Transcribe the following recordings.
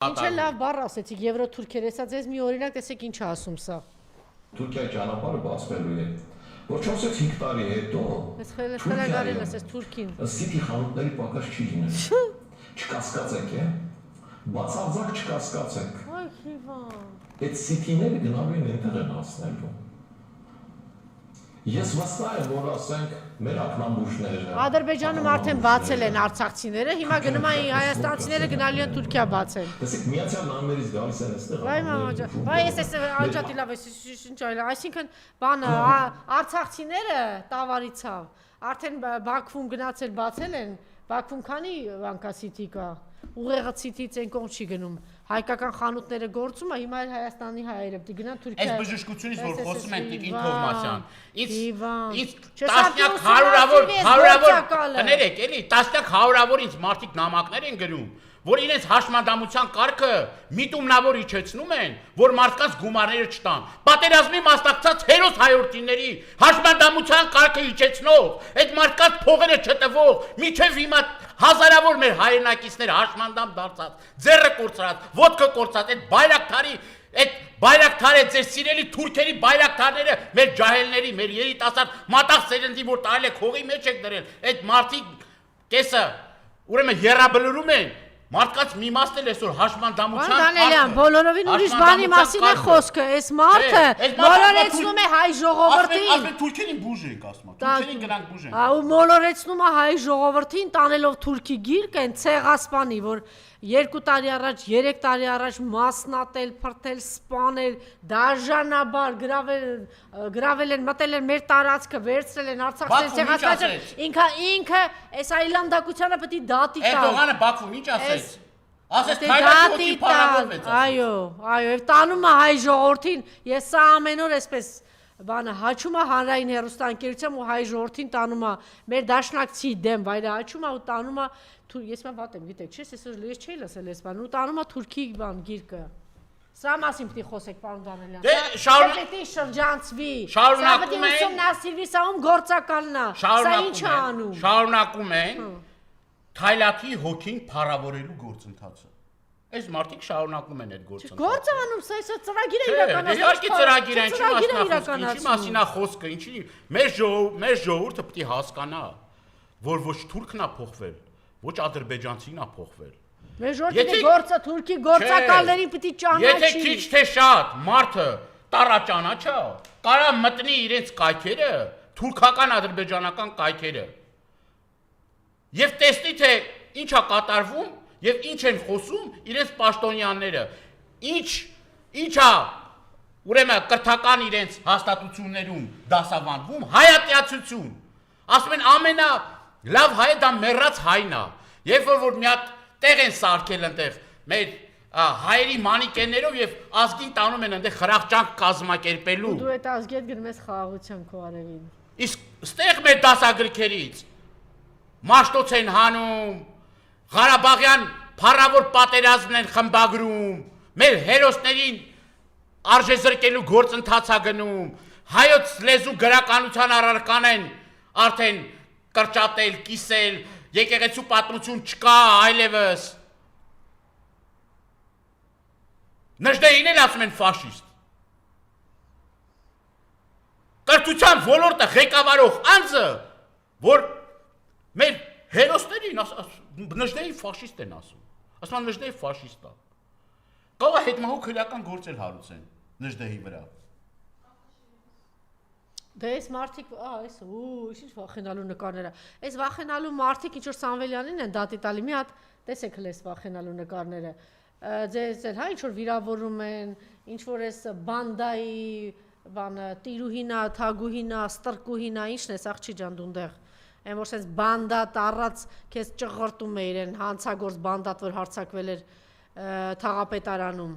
Ինչ է լավ բառ ասեցիք եվրո-թուրքեր, հեսա ձեզ մի օրինակ տեսեք ինչ ասում սա։ Թուրքիայի ճանապարհը բացվելու է։ Որ 4-5 տարի հետո Ես խելագարել ես Թուրքին։ Սիթի խանութների պակաս չի լինել։ Չկասկածեք, է։ Բացարձակ չկասկածեք։ Այ հիվան։ Այդ սիթիները գնալու են այնտեղ են հասնելու։ Ես վստահ եմ, որ ասենք մեր ակնաբուժները Ադրբեջանում արդեն բացել են արցախցիները, հիմա գնում են հայաստանցիները գնալու են Թուրքիա բացել։ Տեսեք, Միացյալ Նահանգներից գալիս են այստեղ։ Վայ մամա, վայ ես անջատի լավ ես ինչ այլ, այսինքն բանը արցախցիները տավարիցավ, արդեն Բաքվում գնացել բացել են, Բաքվում քանի անկա սիթի կա, ուղեղը սիթից այն կողմ չի գնում, հայկական խանութները գործում է, հիմա էլ Հայաստանի հայերը պիտի գնան Թուրքիա։ Այս բժշկությունից որ խոսում են Տիկին Թովմասյան, ինձ Տասնյակ հարյուրավոր կներեք, էլի, տասնյակ հարյուրավոր ինձ մարդիկ նամակներ են գրում, որ իրենց հաշմանդամության կարգը միտումնավոր իջեցնում են, որ մարդկանց գումարները չտան։ Պատերազմի մասնակցած հերոս հայրենիների հաշմանդամության կարգը իջեցնող, այդ մարդկանց փողերը չտվող, միջև հիմա հազարավոր մեր հայրենակիցներ հաշմանդամ դարձած, ձեռը կորցրած, ոտքը կորցած, այդ բայրակթարը ձեր սիրելի թուրքերի բայրակթարները մեր ջահելների, մեր երիտասարդ մատաղ սերնդի, որ տարել եք հողի մեջ եք դրել, այդ մարդիկ կեսը ուրեմն եռաբլուրում են մարդկանց մի մասն էլ այսօր հաշմանդամության Դանիելյան, բոլորովին ուրիշ բանի մասին է խոսքը, այս մարդը մոլորեցնում է հայ ժողովրդին։ Ասում թուրքերին բուժ ենք ասում, թուրքերին գնանք բուժենք։ Ու մոլորեցնում է հայ ժողովրդին տանելով թուրքի գիրք են ցեղասպանի, որ 2 տարի առաջ, 3 տարի առաջ մասնատել, փրթել, սպանել, դաժանաբար գրավել են, մտել են մեր տարածքը, վերցրել են Արցախից ցեղասպանել։ Ինքը այս այլանդակությանը պետք է դատի տալ։ Էրդողանը Բաքվում ինչ ասեց։ Ասեց թայլանդի փառավորվեց։ Այո, եւ տանում է հայ ժողովրդին, ես սա ամեն օր այսպես բանը հաչում է հանրային հեռուստաընկերությամբ ու հայ ժողովրդին տանում է մեր դաշնակցի դեմ, վայրը հաչում է ու տանում է ես մա վատ եմ, գիտեք, չէ՞, ես չէի լսել այս բանը, ու տանում է թուրքի բան գիրկը։ Սա մասին պիտի խոսեք, պարոն Դանիելյան։ Դե պիտի շրջանցվի։ Սա պիտի ուսումնասիրվի, սա ում գործակալն է։ Սա ինչ է անում։ Շարունակում են Թայլանդի հոգին փառավորելու գործընթացը։ Այս մարդիկ շարունակում են այդ գործընթացը։ Գործը անում, սա ծրագիր է իրականացնում։ Իհարկե ծրագիր է, ինչի մասին է խոսքը, ինչի մեր ժողովուրդը պիտի հասկանա, որ ոչ թուրքն է փոխվել, ոչ ադրբեջանցին է փոխվել։ Մեր ժողովրդի գործը թուրքի գործակալներին պիտի ճանաչի։ Եթե քիչ թե շատ մարդը տարաճանաչա, կարա մտնի իրենց կայքերը, թուրքական ադրբեջանական կայքերը։ Եվ տեսնի թե ինչ է կատարվում եւ ինչ են խոսում իրենց պաշտոնյաները։ Ինչ է ուրեմն կրթական իրենց հաստատություններում դասավանդվում հայատյացություն։ Ասում են ամենա լավ հայը դա մեռած հայն է։ Երբ որ մի հատ տեղ են սարքել այնտեղ մեր հայերի մանիկեններով եւ ազգին տանում են այնտեղ խրախճանք կազմակերպելու։ Դու այդ ազգի հետ գնում ես խաղաղության քո արևին։ Իսկ ստեղ մեր դասագրքերից մաշտոց են հանում, Ղարաբաղյան փառավոր պատերազմն են խմբագրում, մեր հերոսներին արժեզրկելու գործընթաց է գնում, հայոց լեզու գրականության առարկան են արդեն կրճատել, կիսել, եկեղեցու պատմություն չկա այլևս։ Նժդեհին էլ ասում են ֆաշիստ։ Կրթության ոլորտը ղեկավարող անձը, որ մեր հերոսներին Նժդեհի ֆաշիստ են ասում։ Ասում են Նժդեհի ֆաշիստ է։ Կարող է հետմահու քրեական գործեր հարուցեն Նժդեհի վրա։ Դե այս մարդիկ, այս ինչ վախենալու նկարները։ Այս վախենալու մարդիկ ինչ որ Սամվելյանին են դատի տալի, մի հատ տեսեք հենց այս վախենալու նկարները։ Ձեզ հա ինչ որ վիրավորում են, ինչ որ այս բանդայի բանը տիրուհինա, թագուհինա, ստրկուհինա, ինչն է, աղջի ջան դունդեղ։ Այն որ sense բանդա տարած քեզ ճղղրտում է իրեն հանցագործ բանդատ որ հարցակվել էր թաղապետարանում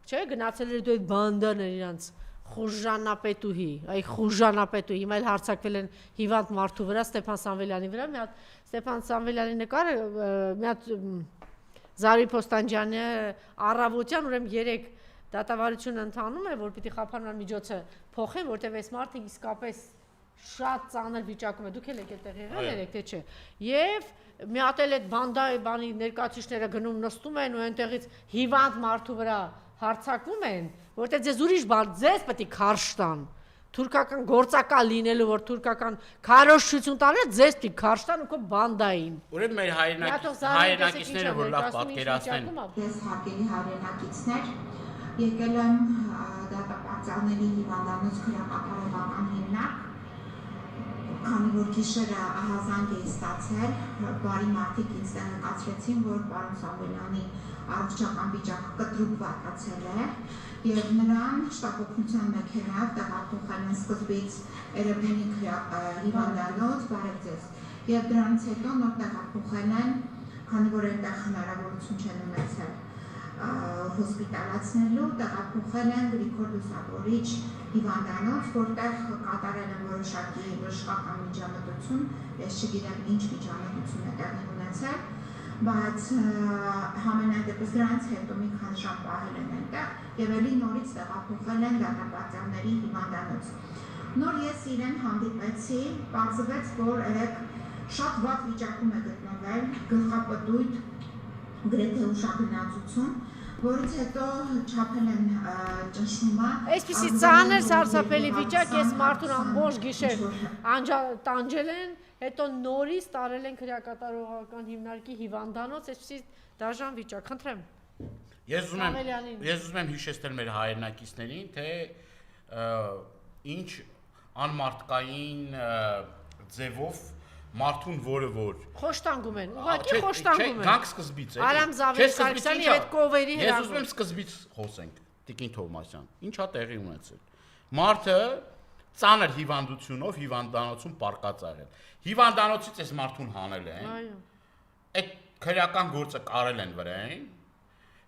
չէ գնացել էր դու այդ բանդան էր իրանց խուժանապետուհի այ խուժանապետուհի հիմա էլ հարցակվել են հիվանդ մարդու վրա Ստեփան Սամվելյանի վրա մի հատ Ստեփան Սամվելյանի նկարը մի հատ Զարի Պոստանջյանը առավոտյան ուրեմն 3 դատավարություն ընթանում է որ պիտի խափանման միջոցը փոխեն որտեղ այս մարդը իսկապես շատ ծանր վիճակում է, դուք էլ եք այդտեղ եղել եք, թե չէ։ Եվ մի հատ էլ այդ բանի ներկայացուցիչները գնում նստում են ու այնտեղից հիվանդ մարդու վրա հարձակվում են, որտեղ ձեզ ուրիշ բան, ձեզ պետք է քարշ տան։ Թուրքական գործակալ լինելու, որ թուրքական քարոզչություն տալը, ձեզ պետք է քարշ տան ու քո բանդային։ Ուրեմն մեր հայրենակիցները, որ լավ պատկերացնեն։ Ես հարգելի հայրենակիցներ, եկել եմ դատապարտյալների հիվանդանոց քրեակատարողական հիմնարկ, քանի որ գիշերը ահազանգ էի ստացել, բարի մարդիկ ինձ տեղեկացրեցին, որ պարոն Սամվելյանի առողջական վիճակը կտրուկ վատացել է եւ նրան շտապօգնության մեքենայով տեղափոխել են սկզբից Էրեբունի հիվանդանոց, բարև ձեզ, եւ դրանից հետո նոր տեղափոխել են, քանի որ այնտեղ հնարավորություն չեն ունեցել հոսպիտալացնելու, տեղափոխել են Գրիգոր Լուսավորիչ հիվանդանոց, որտեղ կատարել են որոշակի բժշկական միջամտություն, ես չգիտեմ ինչ միջամտություն է տեղի ունեցել, բայց համենայն դեպս դրանից հետո մի քանի ժամ պահել են այնտեղ եւ ելի նորից տեղափոխել են դատապարտյալների հիվանդանոց։ Նոր ես իրեն հանդիպեցի, պարզվեց, որ երեք շատ վատ վիճակում է գտնվել, գլխապտույտ, գրեթե ուշագնացություն, որից հետո չափել են ճնշումը։ Այսպիսի ծանր սարսափելի վիճակ, ես մարդուն ամբողջ գիշեր տանջել են, հետո նորից տարել են քրեակատարողական հիմնարկի հիվանդանոց, այսպիսի դաժան վիճակ, խնդրեմ։ Ես ուզում եմ հիշեցնել մեր հայրենակիցներին, թե ինչ անմարդկային ձևով մարդուն որը որ խոշտանգում են, ուղղակի խոշտանգում են։ Գանք սկզբից է։ Արամ Զավելի Սարգսյանի հետ կովերի հրավիրում։ Ես ուզում եմ սկզբից խոսենք, Տիկին Թովմասյան, ինչա տեղի ունեցել։ Մարդը ծանր հիվանդությունով հիվանդանոցում պարկած եղել։ Հիվանդանոցից այս մարդուն հանել են։ Այո։ Այդ քրեական գործը կարել են վրան։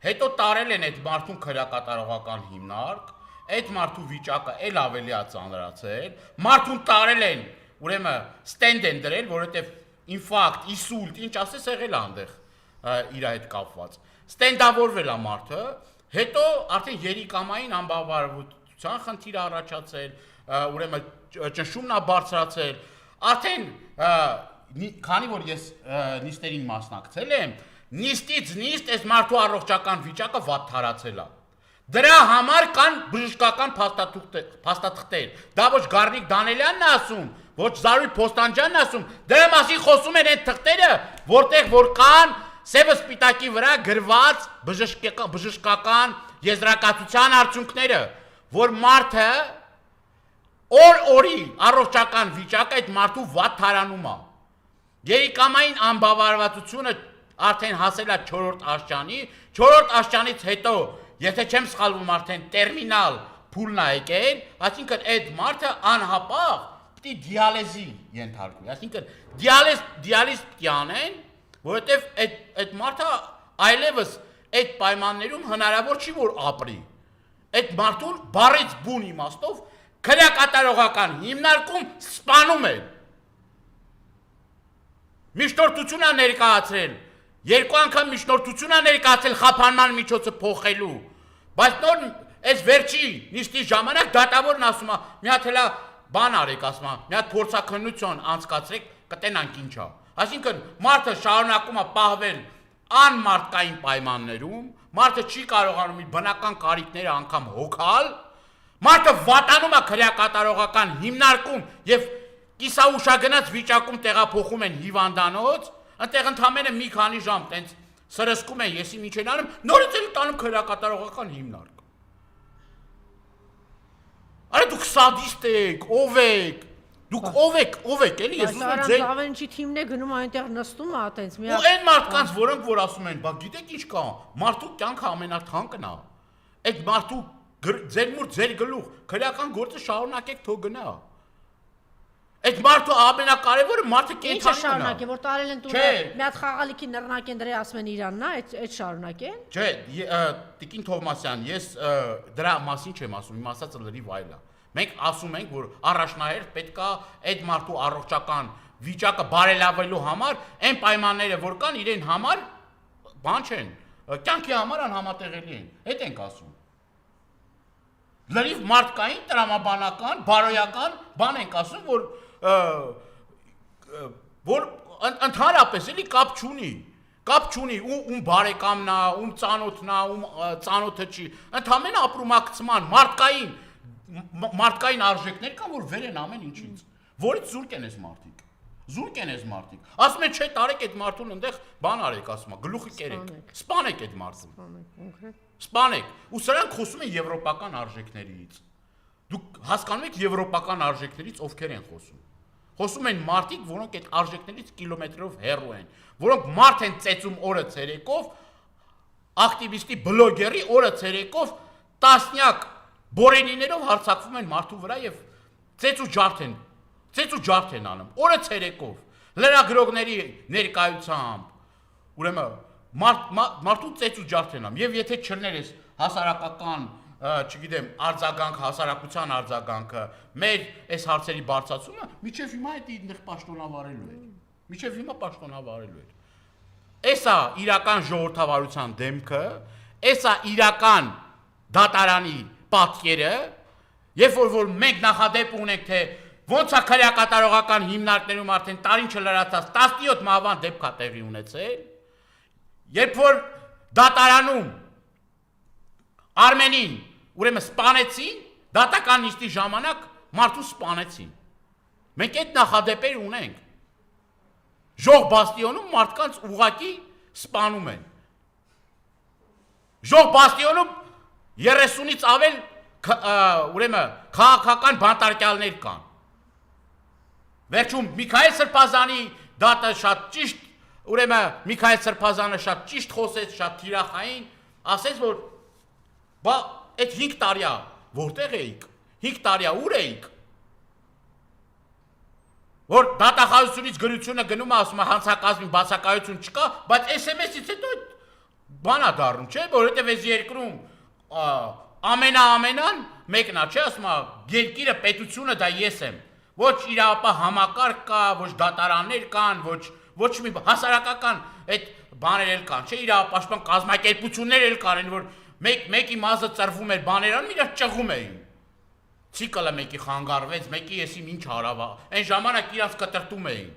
Հետո տարել են այդ մարդուն քրեակատարողական հիմնարկ, այդ մարդու վիճակը էլ ավելի է ծանրացել, մարդուն տարել են, ուրեմն ստենդ են դրել, որովհետև ինֆարկտ, իսուլտ, ինչ ասես եղել է այնտեղ իր հետ կապված։ Ստենդավորվել է մարդը, հետո արդեն երիկամային անբավարարության խնդիր առաջացել, ուրեմն ճնշումն է բարձրացել, արդեն քանի որ ես նիստերին մասնակցել եմ, նիստից նիստ այս մարդու առողջական վիճակը վատ թարացել է։ Դրա համար կան բժշկական փաստաթղթեր։ Դա ոչ Գառնիկ Դանելյանն է ասում, ոչ Զարուհի Փոստանջյանն է ասում, դրա մասին խոսում են այդ թղթերը, որտեղ որ կան սևը սպիտակի վրա գրված բժշկական եզրակացության արդյունքները, որ մարդը օր-օրի առողջական վիճակը այդ մարդու վատ թարանում է։ Երիկամային անբավարարվածությունը արդեն հասել է 4-րդ աշխանի, 4-րդ աշխանից հետո, եթե չեմ սխալվում, արդեն տերմինալ փուլն է եկել, այսինքն այդ մարդը անհապաղ պիտի դիալեզի ենթարկվի, այսինքն դիալիզ պիտի անեն, որովհետև այդ մարդը այլևս այդ պայմաններում հնարավոր չի որ ապրի։ Այդ մարդուն բառից բուն իմաստով քրեակատարողական հիմնարկում սպանում են։ Միջնորդություն է ներկայացրել, երկու անգամ միջնորդություն է ներկայացրել խափանման միջոցը փոխելու, բայց նոր այս վերջի նիստի ժամանակ դատավորն ասում է, մի հատ հելա բան արեք, ասում է, մի հատ փորձաքննություն անցկացրեք, կտենանք ինչ է։ Այսինքն մարդը շարունակում է պահվել անմարդկային պայմաններում, մարդը չի կարողանում իր բնական կարիքները անգամ հոգալ, մարդը վատանում է քրեակատարողական հիմնարկում եւ կիսաուշագնաց վիճակում տեղափոխում են հիվանդանոց, այնտեղ ընդամենը մի քանի ժամ տենց սրսկում են, եսի ինչ են անում, նորից էլ տանում քրեակատարողական հիմնարկ։ Արա դուք սադիստ եք, ով եք, դուք ով եք, էլի ես ուզում եմ ձեր Զավենչի թիմն է գնում այնտեղ նստում է, այտենց մի ու այն մարդկանց, որոնք որ ասում են, բա գիտեք ինչ կա, մարդու կյանքը ամենաթանկն է։ Այդ մարդու ձեր մուր ձեր գլուխ, քրեական գործը շարունակեք թող գնա։ Այդ մարդու ամենակարևորը մարդը կենթանի Ինչ շարունակեն, որ տարել են տունը, մի հատ խաղալիքի նռնակեն դրե ասում են Իրանն է, այդ շարունակեն։ Չէ, Տիկին Թովմասյան, ես դրա մասին չեմ ասում, իմ ասածը լրիվ այլ է։ Մենք ասում ենք, որ առաջնահերթ պետք է այդ մարդու առողջական վիճակը բարելավելու համար այն պայմանները, որ կան, իրեն համար բան չեն, կյանքի համար անհամատեղելի են։ Այդ ենք ասում։ Լրիվ մարդկային, տրամաբանական, բարոյական բան ենք ասում, որ ընդհանրապես էլի կապ չունի, ում բարեկամն է, ում ծանոթն է, ում ծանոթը չի, ընդհանրապես ապրումակցման մարդկային արժեքներ կան, որ վեր են ամեն ինչից, որից զուրկ են այս մարդիկ, ասում են չէ տարեք այդ մարդուն ընդեղ բան արեք, ասում է, գլուխի կերեք, սպանեք այդ մարդուն, սպանեք, ու սրանք խոսում են եվրոպական արժեքներից, դուք հասկանում եք եվրոպական արժեքներից ովքեր են խոսում են մարդիկ, որոնք այդ արժեքներից կիլոմետրով հեռու են, որոնք մարդ են ծեծում օրը ցերեկով, ակտիվիստի բլոգերի օրը ցերեկով տասնյակ բորենիներով հարձակվում են մարդու վրա եւ ծեծ ու ջարդ են անում, օրը ցերեկով, լրագրողների ներկայությամբ, ուրեմն մարդու ծեծ ու ջարդ են անում, եւ եթե չլներ ես հասարակական չգիտեմ, հասարակության արձագանքը, մեր այս հարցերի բարձրացումը, միջև հիմա այդ ինձ պաշտոնավարելու էր։ Էսա իրական ժողովրդավարության դեմքը, էսա իրական դատարանի պատկերը, երբ որ մենք նախադեպ ունենք, թե ոնց է քրեակատարողական հիմնարկներում արդեն տարին չլրացած 17 մահվան դեպք է տեղի ունեցել, երբ որ դատարանում Արմենին ուրեմն սպանեցին, դատական նիստի ժամանակ մարդու սպանեցին։ Մենք այդ նախադեպեր ունենք։ Ժող բաստիոնում մարդկանց ուղակի սպանում են։ Ժող բաստիոնում 30-ից ավել ուրեմն քաղաքական բանտարկյալներ կան։ Վերջում Միքայել Սրբազանի դատը շատ ճիշտ, ուրեմն Միքայել Սրբազանը շատ ճիշտ խոսեց, շատ թիրախային, ասեց որ բա այդ 5 տարիա որտեղ էիք, 5 տարիա ուր էիք, որ դատախազությունից գրությունը գնում է, ասում է հանցակազմի բացակայություն չկա, բայց SMS-ից հետո բանա դառնում, չէ, որովհետև այս երկրում ամենան մեկն է, չէ, ասում է երկիրը, պետությունը դա ես եմ, ոչ իրավապահ համակարգ կա, ոչ դատարաններ կան, ոչ մի հասարակական այդ բաներ էլ կան, չէ, իրավապաշտպան կազմակերպություններ էլ կան, որ մեկի մազը ծրվում էր բաներանում, իրար ճղում էին, ցիկլը մեկի խանգարվեց, մեկի եսիմ ինչ հարավ, այն ժամանակ իրանց կտրտում էին,